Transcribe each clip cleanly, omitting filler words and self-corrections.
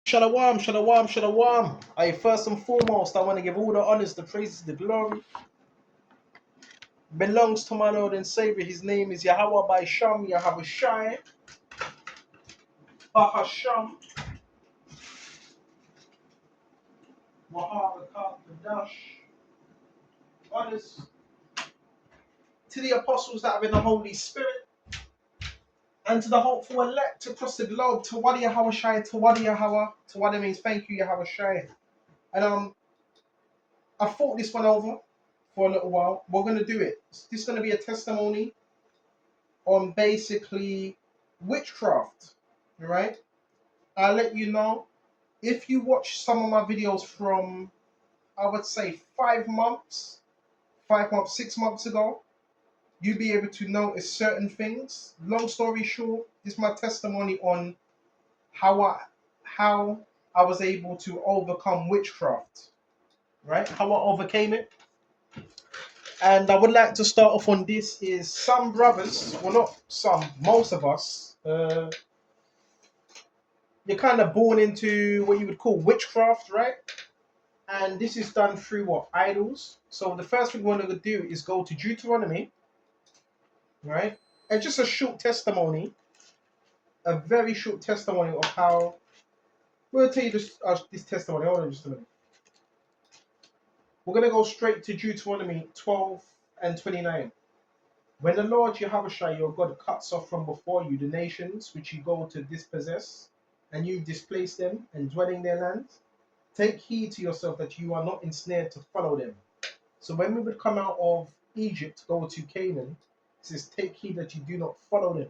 Shalom, shalom, shalom. First and foremost, I want to give all the honors, the praises, the glory belongs to my Lord and Savior. His name is Yahweh by Sham, Yahweh Shai, Bahasham, Wahab Kadash. Honors to the apostles that are in the Holy Spirit, and to the hopeful elect across the globe. To Wadi Yahweh Shai, to Wadi Yahweh, to Wadi means thank you, Yahweh Shai. And I thought this one over for a little while. We're gonna do it. This is gonna be a testimony on basically witchcraft. Right? I'll let you know if you watch some of my videos from, I would say 5 months, 6 months ago, you'll be able to notice certain things. Long story short, this is my testimony on how I was able to overcome witchcraft, right? How I overcame it. And I would like to start off on this is some brothers, well not some, most of us, you're kind of born into what you would call witchcraft, right? And this is done through what? Idols. So the first thing we're going to do is go to Deuteronomy, right? And just a short testimony, a very short testimony of how, we'll tell you this testimony. Hold on just a minute. We're going to go straight to Deuteronomy 12 and 29. When the Lord Yahushua your God cuts off from before you the nations which you go to dispossess, and you displace them and dwell in their lands, take heed to yourself that you are not ensnared to follow them. So when we would come out of Egypt, go to Canaan, it says, take heed that you do not follow them.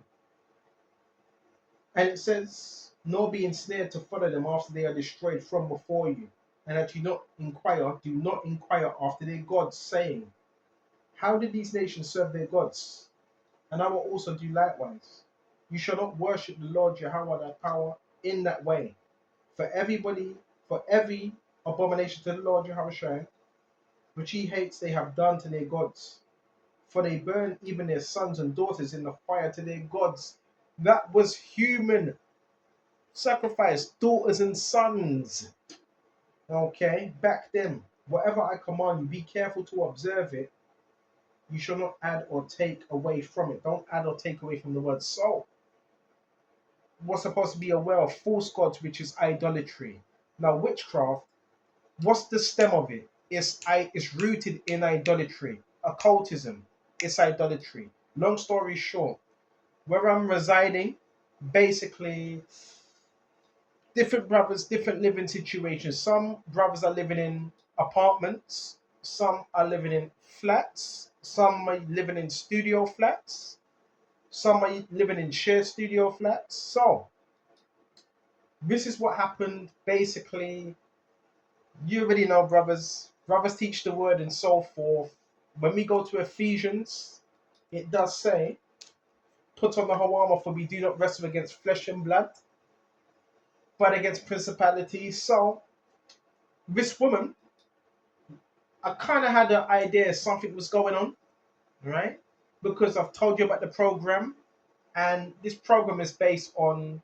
And it says, nor be ensnared to follow them after they are destroyed from before you, and that you do not inquire after their gods, saying, how did these nations serve their gods? And I will also do likewise. You shall not worship the Lord Yahweh thy power in that way. For every abomination to the Lord Yahweh, which he hates, they have done to their gods. For they burn even their sons and daughters in the fire to their gods. That was human sacrifice, daughters and sons. Okay, back then, whatever I command you, be careful to observe it. You shall not add or take away from it. Don't add or take away from the word soul. We're supposed to be aware of false gods, which is idolatry. Now, witchcraft, what's the stem of it? It's rooted in idolatry. Occultism, it's idolatry. Long story short, where I'm residing, basically, different brothers, different living situations. Some brothers are living in apartments, some are living in flats, some are living in studio flats, some are living in shared studio flats. So, this is what happened basically. You already know, brothers. Brothers teach the word and so forth. When we go to Ephesians, it does say, put on the whole armor, for we do not wrestle against flesh and blood, but against principalities. So, this woman, I kind of had an idea something was going on, right? Because I've told you about the program, and this program is based on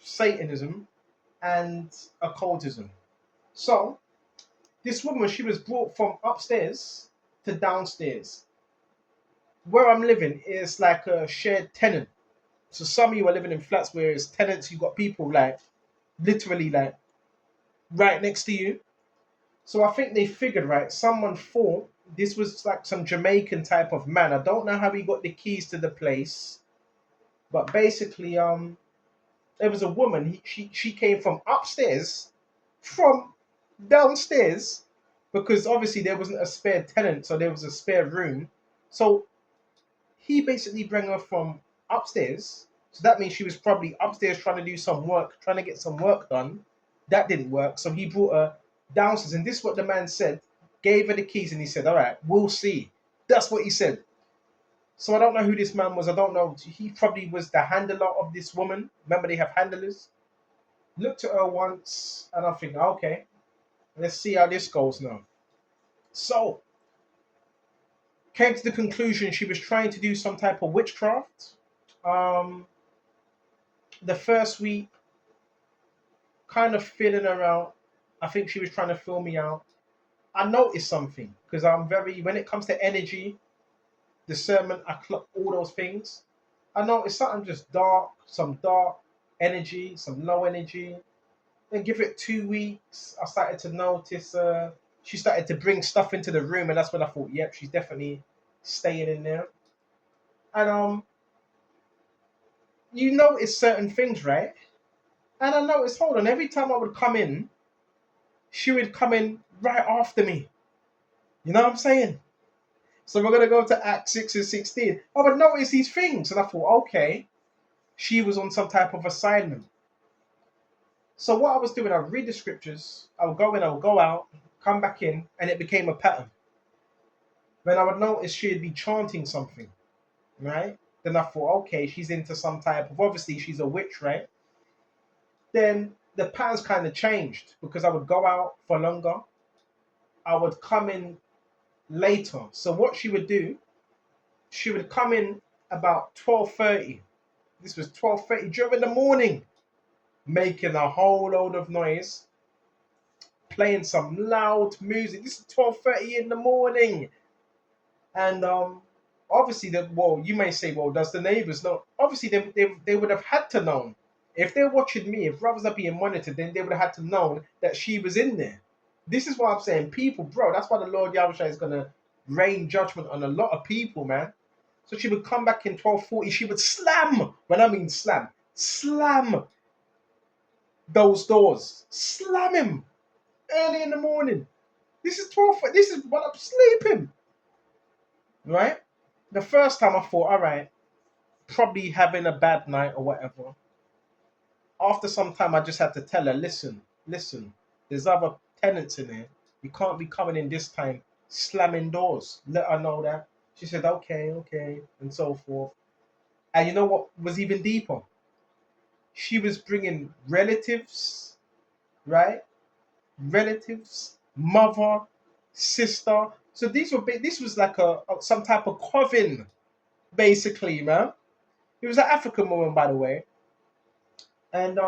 Satanism and occultism. So, this woman, she was brought from upstairs to downstairs. Where I'm living is like a shared tenant. So some of you are living in flats where it's tenants, you've got people like literally like right next to you. So I think they figured, right, someone thought this was like some Jamaican type of man. I don't know how he got the keys to the place, but basically, there was a woman. She came from upstairs, from downstairs, because obviously there wasn't a spare tenant, so there was a spare room. So he basically bring her from upstairs. So that means she was probably upstairs trying to do some work, trying to get some work done. That didn't work. So he brought her downstairs. And this is what the man said. Gave her the keys and he said, all right, we'll see. That's what he said. So I don't know who this man was. I don't know. He probably was the handler of this woman. Remember they have handlers? Looked at her once and I think, okay, let's see how this goes now. So came to the conclusion she was trying to do some type of witchcraft. Um, the first week, kind of feeling her out. I think she was trying to fill me out. I noticed something because I'm very, when it comes to energy, discernment, I clock all those things. I noticed something just dark, some dark energy, some low energy. Then give it 2 weeks, I started to notice she started to bring stuff into the room, and that's when I thought, yep, she's definitely staying in there. And you notice certain things, right? And I noticed, hold on, every time I would come in, she would come in right after me. You know what I'm saying? So we're gonna go to Act 6 and 16. I would notice these things, and I thought, okay, she was on some type of assignment. So what I was doing, I would read the scriptures, I would go in, I would go out, come back in, and it became a pattern. Then I would notice she'd be chanting something, right? Then I thought, okay, she's into some type of, obviously she's a witch, right? Then the patterns kind of changed because I would go out for longer. I would come in later. So what she would do, she would come in about 12:30. This was 12:30 during the morning, making a whole load of noise, playing some loud music. This is 12:30 in the morning. And obviously, well, you may say, well, does the neighbors know? Obviously, they would have had to know. If they're watching me, if brothers are being monitored, then they would have had to know that she was in there. This is what I'm saying. People, bro, that's why the Lord Yahushua is going to rain judgment on a lot of people, man. So she would come back in 12:40. She would slam, when I mean slam, slam those doors. Slam him early in the morning. This is 12. This is when I'm sleeping, right? The first time I thought, all right, probably having a bad night or whatever. After some time, I just had to tell her, listen, listen, there's other tenants in here. You can't be coming in this time slamming doors. Let her know that. She said, okay, okay, and so forth. And you know what was even deeper? She was bringing relatives, right? Relatives, mother, sister. So these were this was like some type of coven, basically, man. It was an African woman, by the way, and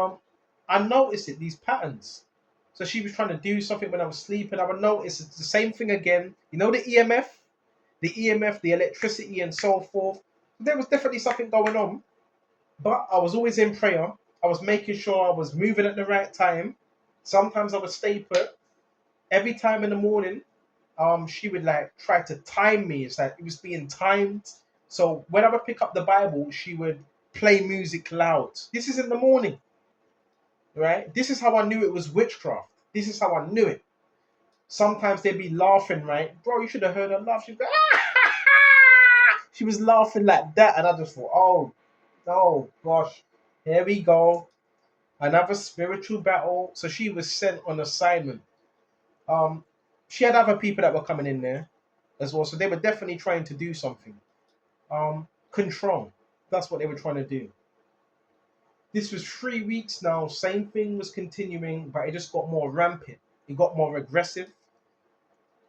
I noticed it, these patterns. So she was trying to do something when I was sleeping. I would notice it's the same thing again. You know the EMF, the electricity, and so forth. There was definitely something going on, but I was always in prayer. I was making sure I was moving at the right time. Sometimes I would stay put. Every time in the morning, she would like try to time me. It's like it was being timed. So when I would pick up the Bible, she would play music loud. This is in the morning, right? This is how I knew it was witchcraft. This is how I knew it. Sometimes they'd be laughing, right? Bro, you should have heard her laugh. She'd be, she was laughing like that, and I just thought, oh gosh, here we go, another spiritual battle. So she was sent on assignment. Um, she had other people that were coming in there as well, so they were definitely trying to do something. Control. That's what they were trying to do. This was 3 weeks now. Same thing was continuing, but it just got more rampant. It got more aggressive,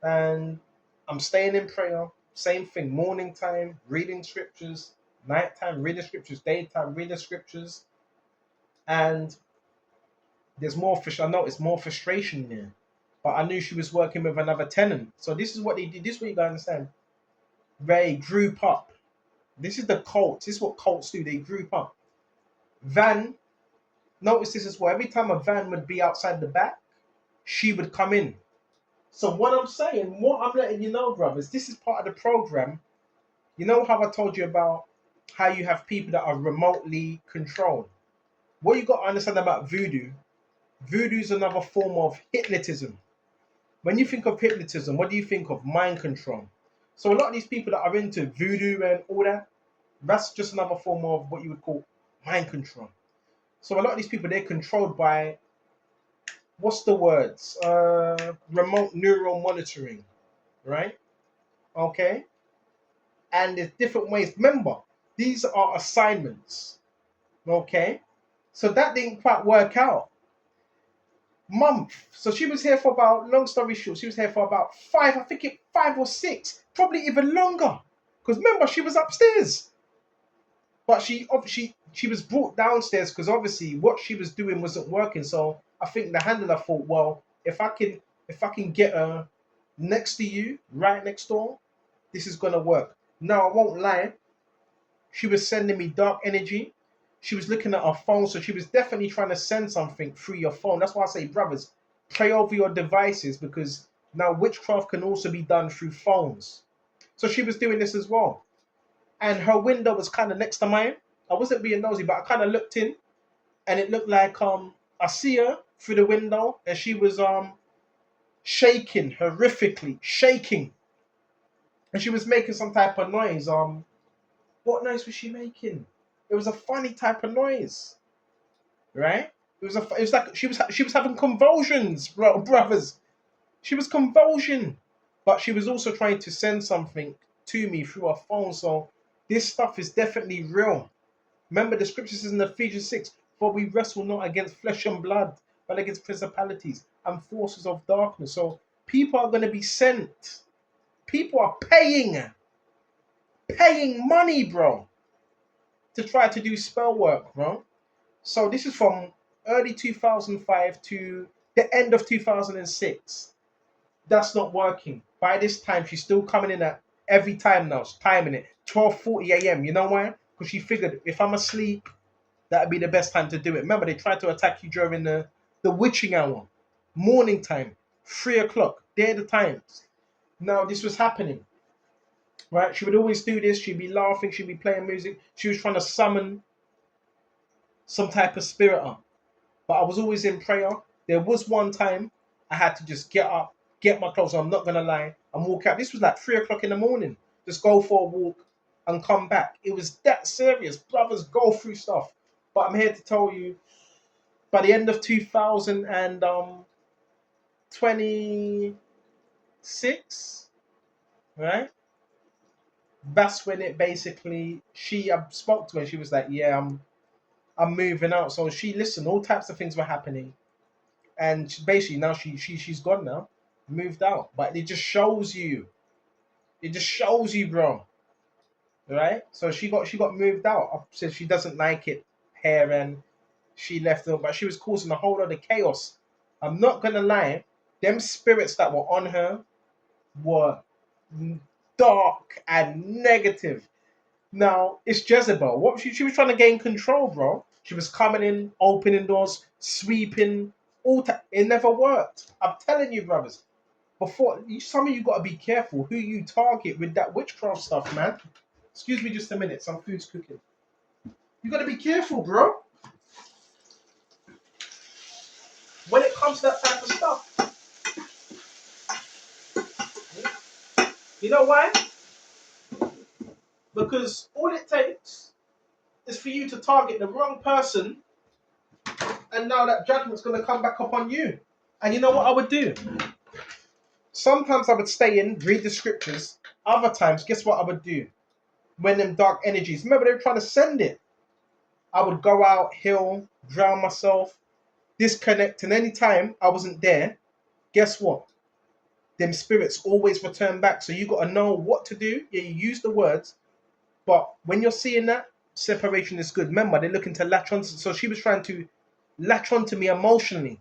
and I'm staying in prayer. Same thing. Morning time, reading scriptures. Nighttime, reading scriptures. Daytime, reading scriptures. And there's more. I noticed more frustration there. But I knew she was working with another tenant. So this is what they did. This is what you gotta understand. They group up. This is the cults. This is what cults do. They group up. Van, notice this as well. Every time a van would be outside the back, she would come in. So what I'm saying, what I'm letting you know, brothers, this is part of the program. You know how I told you about how you have people that are remotely controlled. What you got to understand about voodoo, voodoo is another form of hypnotism. When you think of hypnotism, what do you think of? Mind control. So a lot of these people that are into voodoo and all that, that's just another form of what you would call mind control. So a lot of these people, they're controlled by, what's the words? Remote neural monitoring, right? Okay. And there's different ways. Remember, these are assignments. Okay. So that didn't quite work out. Month. So she was here for about, long story short, she was here for about five, I think 5 or 6, probably even longer. Because remember, she was upstairs. But she was brought downstairs because obviously what she was doing wasn't working. So I think the handler thought, well, if I can get her next to you, right next door, this is gonna work. Now I won't lie, she was sending me dark energy. She was looking at her phone, so she was definitely trying to send something through your phone. That's why I say, brothers, pray over your devices because now witchcraft can also be done through phones. So she was doing this as well. And her window was kind of next to mine. I wasn't being nosy, but I kind of looked in and it looked like I see her through the window and she was shaking horrifically, shaking. And she was making some type of noise. What noise was she making? It was a funny type of noise, right? It was like she was having convulsions, brothers. She was convulsion, but she was also trying to send something to me through her phone. So this stuff is definitely real. Remember the scriptures in Ephesians 6, for we wrestle not against flesh and blood, but against principalities and forces of darkness. So people are going to be sent. People are paying money, bro, to try to do spell work, bro. So this is from early 2005 to the end of 2006. That's not working. By this time, she's still coming in at every time now. She's timing it 12:40 a.m. You know why? Because she figured if I'm asleep, that'd be the best time to do it. Remember, they tried to attack you during the witching hour, morning time, 3 o'clock. They're the times. Now this was happening, right? She would always do this. She'd be laughing. She'd be playing music. She was trying to summon some type of spirit up. But I was always in prayer. There was one time I had to just get up, get my clothes on, I'm not gonna lie, and walk out. This was like 3 o'clock in the morning. Just go for a walk and come back. It was that serious. Brothers go through stuff. But I'm here to tell you, by the end of 2026, right? That's when it basically I spoke to her. She was like, "Yeah, I'm moving out." So she listened. All types of things were happening and basically now she's gone now, moved out. But it just shows you, bro, right? So she got moved out. Said she doesn't like it here, and she left her. But she was causing a whole lot of chaos. I'm not gonna lie, them spirits that were on her were dark and negative. Now it's Jezebel. What she was trying to gain control, bro. She was coming in, opening doors, sweeping. It never worked. I'm telling you, brothers. Some of you got to be careful who you target with that witchcraft stuff, man. Excuse me, just a minute. Some food's cooking. You got to be careful, bro. When it comes to that type of stuff, you know why? Because all it takes is for you to target the wrong person, and now that judgment's going to come back upon you. And you know what I would do? Sometimes I would stay in, read the scriptures. Other times, guess what I would do? When them dark energies, remember they were trying to send it. I would go out, heal, drown myself, disconnect, and anytime I wasn't there, guess what? Them spirits always return back. So you got to know what to do. Yeah, you use the words, but when you're seeing that, separation is good. Remember, they're looking to latch on. So she was trying to latch onto me emotionally.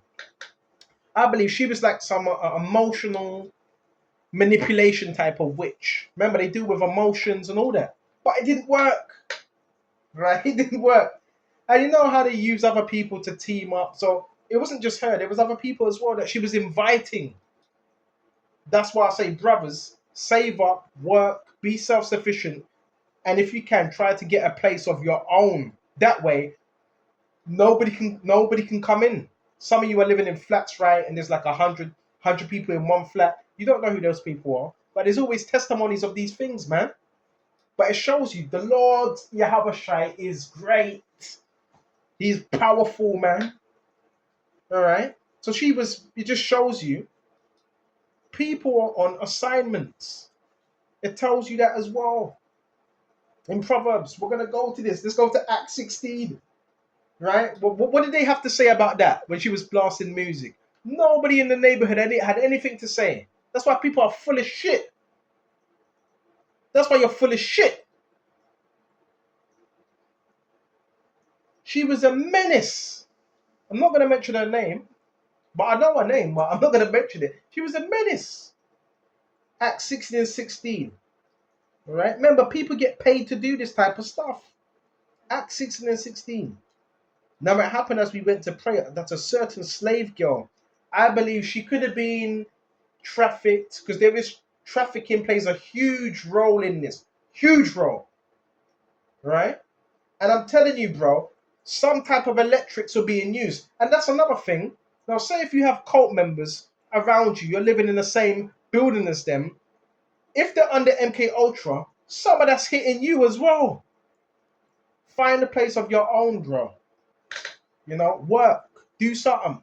I believe she was like some emotional manipulation type of witch. Remember, they do with emotions and all that. But it didn't work, right? It didn't work. And you know how they use other people to team up. So it wasn't just her. There was other people as well that she was inviting. That's why I say, brothers, save up, work, be self-sufficient, and if you can, try to get a place of your own. That way, nobody can come in. Some of you are living in flats, right? And there's like 100 people in one flat. You don't know who those people are, but there's always testimonies of these things, man. But it shows you the Lord Yahushua is great. He's powerful, man. All right. So it just shows you people are on assignments. It tells you that as well. In Proverbs, we're going to go to this. Let's go to Acts 16. Right? What did they have to say about that when she was blasting music? Nobody in the neighborhood had anything to say. That's why people are full of shit. That's why you're full of shit. She was a menace. I'm not going to mention her name, but I know her name, but I'm not going to mention it. She was a menace. Acts 16 and 16. All right? Remember, people get paid to do this type of stuff. Acts 16 and 16. Now, it happened as we went to pray that a certain slave girl, I believe she could have been trafficked, because there is trafficking plays a huge role in this. Huge role. Right? And I'm telling you, bro, some type of electrics are being used. And that's another thing. Now, say if you have cult members around you, you're living in the same building as them. If they're under MK Ultra, some of that's hitting you as well. Find a place of your own, bro. You know, work, do something.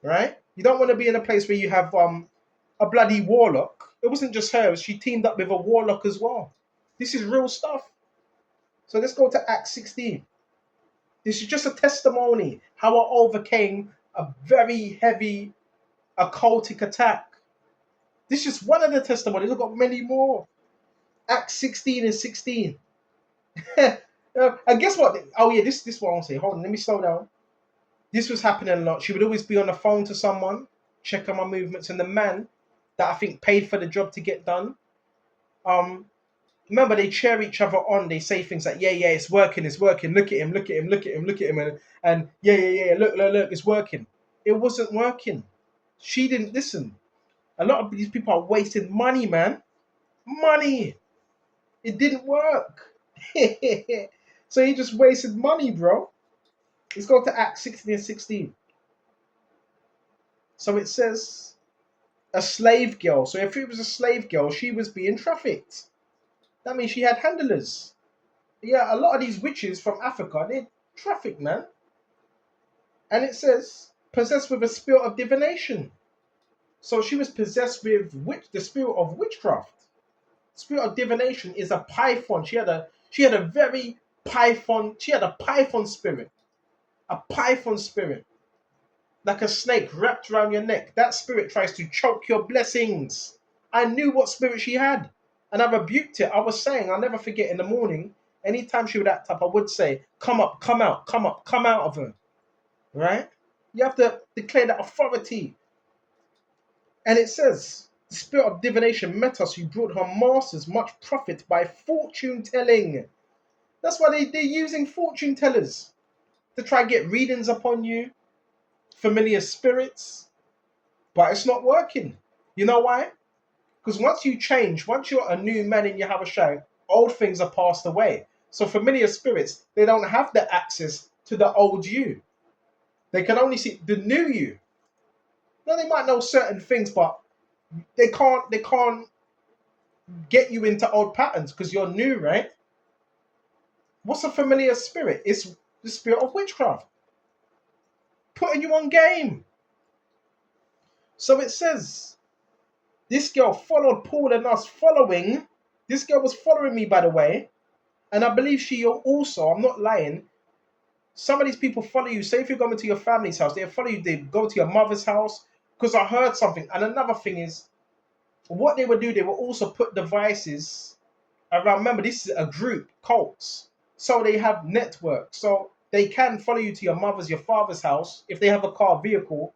Right? You don't want to be in a place where you have a bloody warlock. It wasn't just her, she teamed up with a warlock as well. This is real stuff. So let's go to Acts 16. This is just a testimony how I overcame a very heavy occultic attack. This is one of the testimonies. I've got many more. Acts 16 and 16. And guess what? Oh yeah, this is what I want to say. Hold on, let me slow down. This was happening a lot. She would always be on the phone to someone, check on my movements, and the man that I think paid for the job to get done. Remember, they cheer each other on. They say things like, yeah, it's working, it's working. Look at him, look at him, look at him, look at him. And yeah, look, it's working. It wasn't working. She didn't listen. A lot of these people are wasting money, man. Money. It didn't work. So he just wasted money, bro. Let's go to Acts 16 and 16. So it says, a slave girl. So if it was a slave girl, she was being trafficked. That means she had handlers. Yeah, a lot of these witches from Africa, they traffic, man. And it says, possessed with a spirit of divination. So she was possessed with the spirit of witchcraft. Spirit of divination is a python. She had a python spirit. A python spirit. Like a snake wrapped around your neck. That spirit tries to choke your blessings. I knew what spirit she had. And I rebuked it. I was saying, I'll never forget in the morning, anytime she would act up, I would say, come up, come out, come up, come out of her. Right? You have to declare that authority. And it says, the spirit of divination met us, who brought her masters much profit by fortune telling. That's why they're using fortune tellers to try and get readings upon you, familiar spirits, but it's not working. You know why? Because once you change, once you're a new man in Yahushua, old things are passed away. So familiar spirits, they don't have the access to the old you. They can only see the new you. Now they might know certain things, but they can't get you into old patterns because you're new, right? What's a familiar spirit? It's the spirit of witchcraft, putting you on game. So it says, this girl followed Paul and us following. This girl was following me, by the way. And I believe she also, I'm not lying, some of these people follow you. Say if you're going to your family's house, they follow you, they go to your mother's house. Because I heard something. And another thing is, what they would do, they will also put devices around. Remember, this is a group, cults. So they have networks. So they can follow you to your mother's, your father's house, if they have a car vehicle,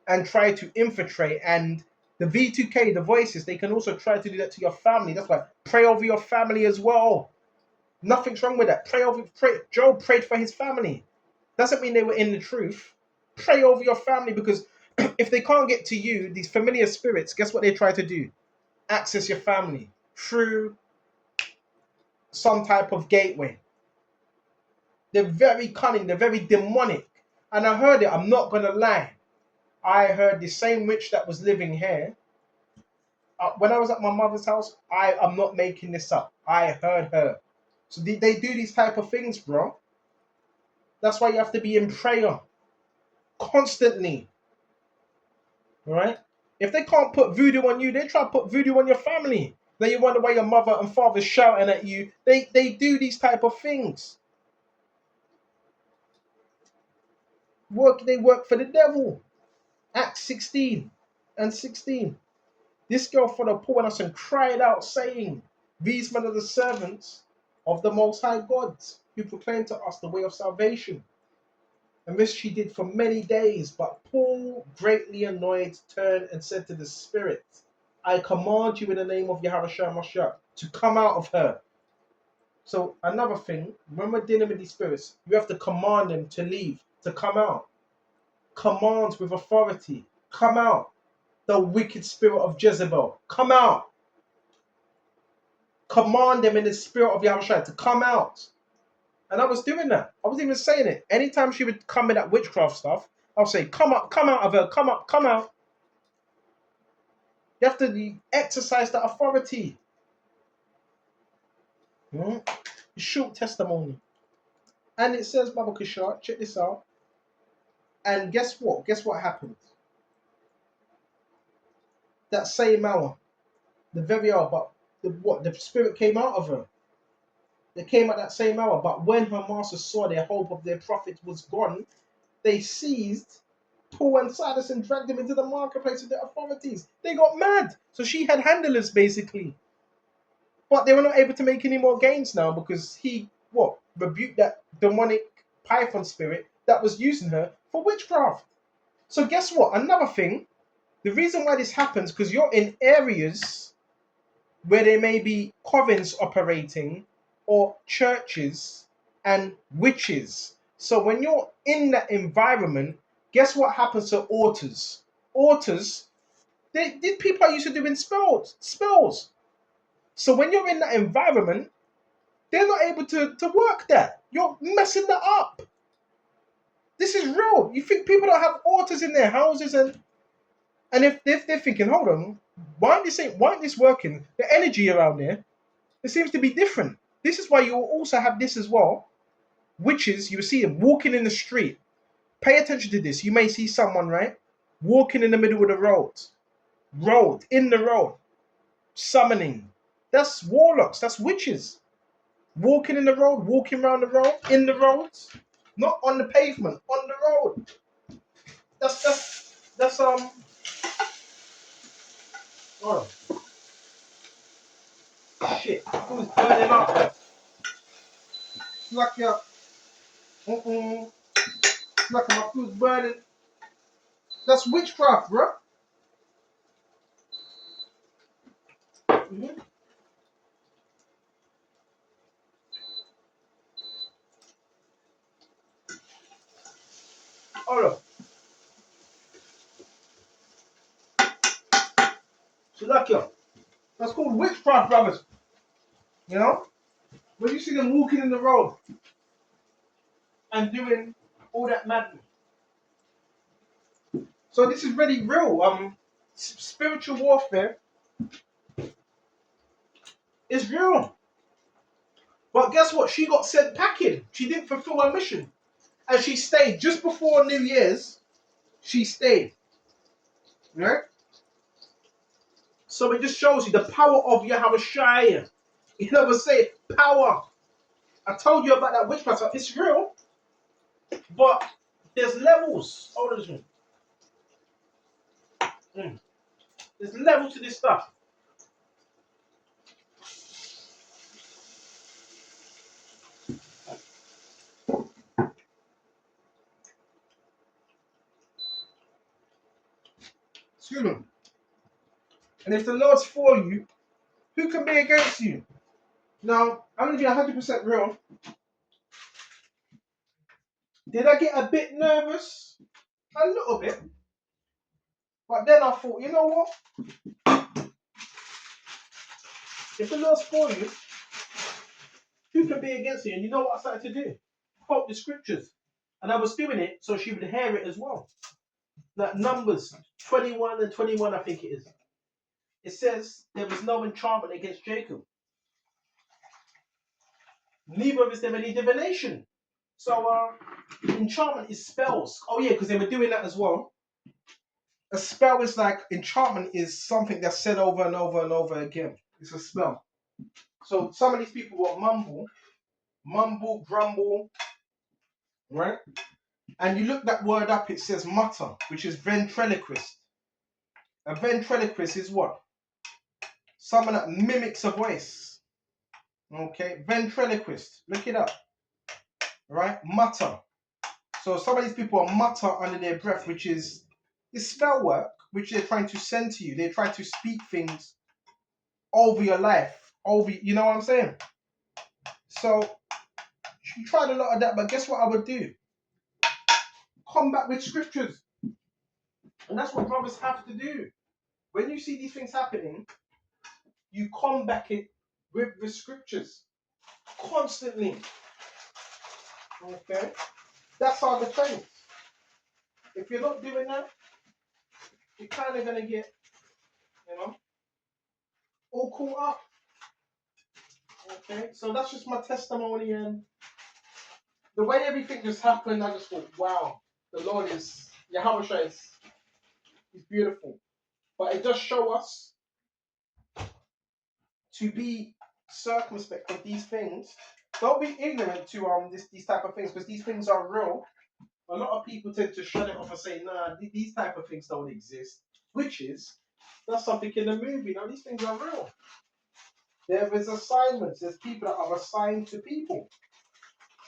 and try to infiltrate. And the V2K, the voices, they can also try to do that to your family. That's why pray over your family as well. Nothing's wrong with that. Job prayed for his family. Doesn't mean they were in the truth. Pray over your family, because if they can't get to you, these familiar spirits, guess what they try to do? Access your family through some type of gateway. They're very cunning. They're very demonic. And I heard it. I'm not going to lie. I heard the same witch that was living here. When I was at my mother's house, I'm not making this up. I heard her. So they do these type of things, bro. That's why you have to be in prayer constantly. All right? If they can't put voodoo on you, they try to put voodoo on your family. Then you wonder why your mother and father's shouting at you. They do these type of things. They work for the devil. Acts 16 and 16. This girl followed Paul and us and cried out, saying, these men are the servants of the Most High God. who proclaimed to us the way of salvation. And this she did for many days. But Paul, greatly annoyed, turned and said to the Spirit, I command you in the name of Yahweh Shai Mashiach to come out of her. So another thing, when we're dealing with these spirits, you have to command them to leave, to come out. Commands with authority. Come out. The wicked spirit of Jezebel. Come out. Command them in the spirit of Yahushua to come out. And I was doing that. I was even saying it. Anytime she would come in that witchcraft stuff, I'll say, come up, come out of her, come up, come out. You have to exercise that authority. Short testimony. And it says, Baba Kishar, check this out. And guess what? Guess what happened? That same hour, the very hour, but the spirit came out of her. They came at that same hour. But when her master saw their hope of their profit was gone, they seized Paul and Silas and dragged them into the marketplace with their authorities. They got mad. So she had handlers basically. But they were not able to make any more gains now because he, rebuked that demonic python spirit that was using her for witchcraft. So guess what? Another thing, the reason why this happens, because you're in areas where there may be covens operating or churches and witches. So when you're in that environment, guess what happens to altars? Altars, these people are used to doing spells. So when you're in that environment, they're not able to work that. You're messing that up. This is real. You think people don't have altars in their houses, and if they're thinking, hold on, why aren't this working? The energy around there, it seems to be different. This is why you will also have this as well. Witches, you will see them walking in the street. Pay attention to this. You may see someone, right, walking in the middle of the in the road, summoning. That's warlocks. That's witches. Walking in the road, walking around the road, in the roads, not on the pavement, on the road. That's oh shit. Who's burning up? Like your like my food's burning. That's witchcraft, bro. Mm-hmm. Hold on. Shalakia. That's called witchcraft, brothers. You know? When you see them walking in the road and doing all that madness. So this is really real. Spiritual warfare is real. But guess what? She got sent packing. She didn't fulfill her mission. And she stayed just before New Year's. She stayed. Right? So it just shows you the power of Yahweh Shai. You never say power. I told you about that witchcraft. It's real. But there's levels. Hold on a minute. There's levels to this stuff. Excuse me. And if the Lord's for you, who can be against you? Now, I'm going to be 100% real. Did I get a bit nervous? A little bit. But then I thought, you know what? If the Lord's for you, who can be against you? And you know what I started to do? Quote the scriptures. And I was doing it so she would hear it as well. That Numbers 21 and 21, I think it is. It says there was no enchantment against Jacob. Neither is there any divination. So enchantment is spells. Oh yeah, because they were doing that as well. A spell is like, enchantment is something that's said over and over and over again. It's a spell. So some of these people will mumble, grumble, right? And you look that word up, it says mutter, which is ventriloquist. A ventriloquist is what? Someone that mimics a voice. Okay, ventriloquist. Look it up. right? Mutter. So some of these people are mutter under their breath, which is spell work, which they're trying to send to you. They're trying to speak things over your life, over, you know what I'm saying? So you tried a lot of that, but guess what I would do? Come back with scriptures. And that's what brothers have to do. When you see these things happening, you combat it with the scriptures constantly. Okay? That's our defense. If you're not doing that, you're kind of going to get, you know, all caught up. Okay? So that's just my testimony. And the way everything just happened, I just thought, wow, the Lord is, Yahweh is beautiful. But it does show us to be circumspect of these things. Don't be ignorant to these type of things, because these things are real. A lot of people tend to shut it off and say, nah, these type of things don't exist. Witches, that's something in the movie. No, these things are real. There is assignments. There's people that are assigned to people.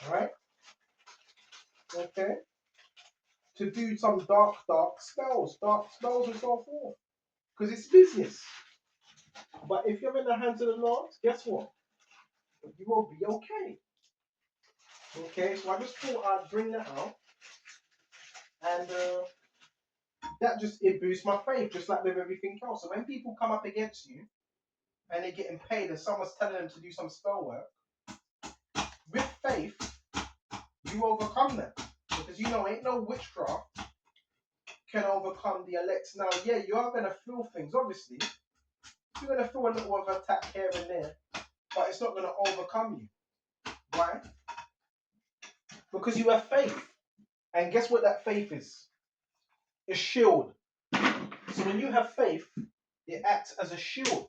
Alright? Okay? To do some dark spells and so forth. Because it's business. But if you're in the hands of the Lord, guess what? You will be okay. Okay, so I just thought I'd bring that out. And that just, it boosts my faith, just like with everything else. So when people come up against you and they're getting paid and someone's telling them to do some spell work, with faith, you overcome that. Because you know, ain't no witchcraft can overcome the elect. Now, yeah, you are going to feel things, obviously. You're going to feel a little of attack here and there, but it's not going to overcome you. Why? Because you have faith. And guess what that faith is? A shield. So when you have faith, it acts as a shield.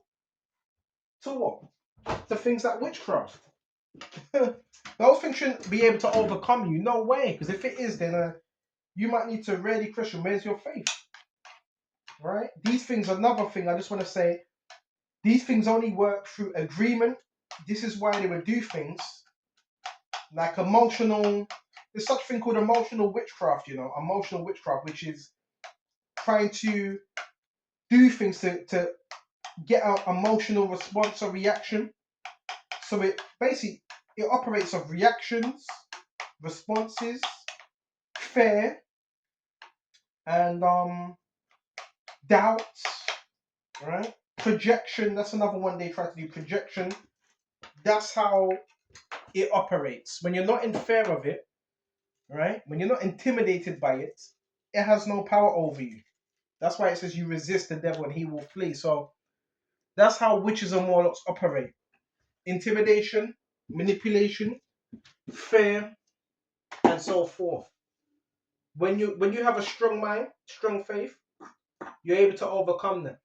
To what? To things like witchcraft. Those things shouldn't be able to overcome you. No way. Because if it is, then you might need to really question, where's your faith? Right? These things, another thing I just want to say, these things only work through agreement. This is why they would do things like emotional, there's such a thing called emotional witchcraft, you know, emotional witchcraft, which is trying to do things to get an emotional response or reaction. So it basically, it operates of reactions, responses, fear, and doubts, right? Projection, that's another one they try to do, projection. That's how it operates. When you're not in fear of it, right? When you're not intimidated by it, it has no power over you. That's why it says you resist the devil and he will flee. So that's how witches and warlocks operate. Intimidation, manipulation, fear, and so forth. When you have a strong mind, strong faith, you're able to overcome them.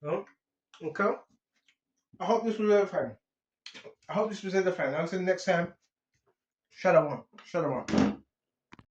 No? Okay? I hope this was edifying. Until next time, Shalom. Shalom.